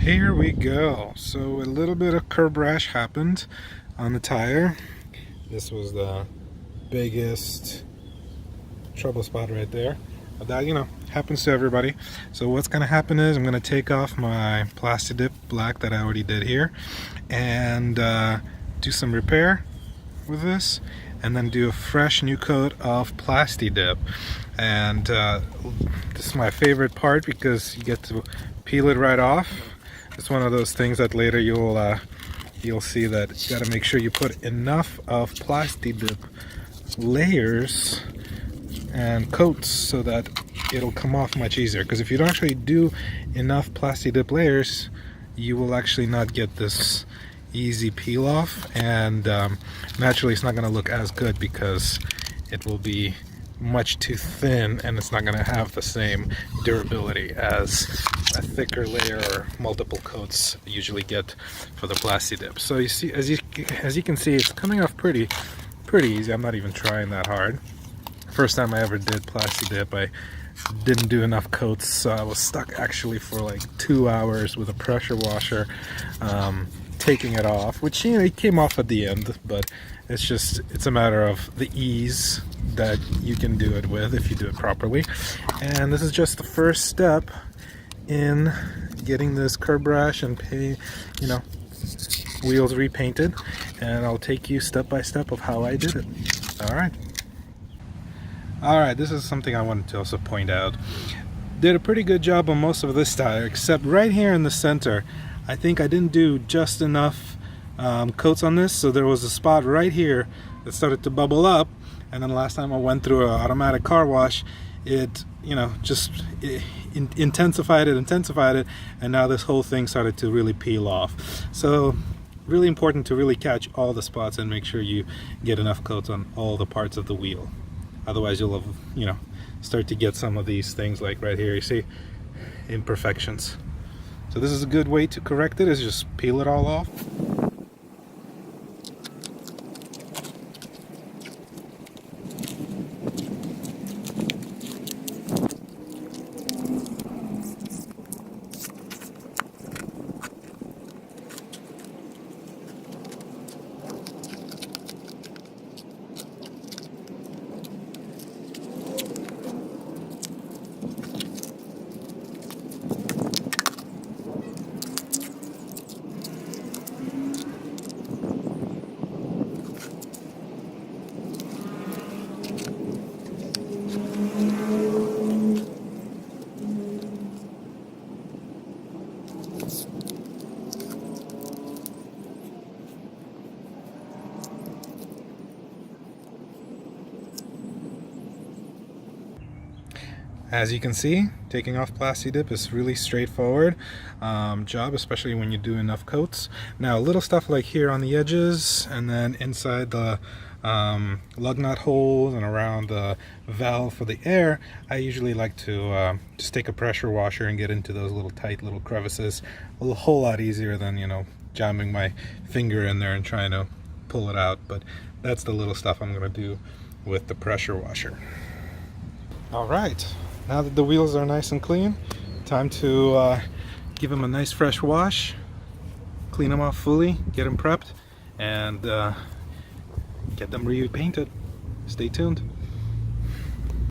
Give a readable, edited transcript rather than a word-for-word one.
Here we go. So a little bit of curb rash happened on the tire. This was the biggest trouble spot right there. But that, happens to everybody. So what's gonna happen is I'm gonna take off my Plasti Dip black that I already did here and do some repair with this, and then do a fresh new coat of Plasti Dip. And this is my favorite part because you get to peel it right off. It's one of those things that later you'll see that you got to make sure you put enough of Plasti Dip layers and coats so that it'll come off much easier. Because if you don't actually do enough Plasti Dip layers, you will actually not get this easy peel off, and naturally it's not going to look as good because it will be much too thin and it's not going to have the same durability as a thicker layer or multiple coats usually get for the Plasti Dip. So you see, as you can see, it's coming off pretty easy. I'm not even trying that hard. First time I ever did Plasti Dip, I didn't do enough coats, so I was stuck actually for like 2 hours with a pressure washer taking it off, which it came off at the end, but it's a matter of the ease that you can do it with if you do it properly. And this is just the first step in getting this curb rash and wheels repainted, and I'll take you step by step of how I did it. Alright, this is something I wanted to also point out. Did a pretty good job on most of this tire, except right here in the center. I think I didn't do just enough coats on this, so there was a spot right here that started to bubble up, and then last time I went through an automatic car wash, it intensified it, and now this whole thing started to really peel off. So really important to really catch all the spots and make sure you get enough coats on all the parts of the wheel. Otherwise you'll start to get some of these things, like right here, you see imperfections. So this is a good way to correct it, is just peel it all off. As you can see, taking off Plasti Dip is really straightforward job, especially when you do enough coats. Now, little stuff like here on the edges, and then inside the lug nut holes and around the valve for the air, I usually like to just take a pressure washer and get into those little tight little crevices. A whole lot easier than jamming my finger in there and trying to pull it out. But that's the little stuff I'm going to do with the pressure washer. All right. Now that the wheels are nice and clean, time to give them a nice fresh wash, clean them off fully, get them prepped, and get them repainted. Stay tuned.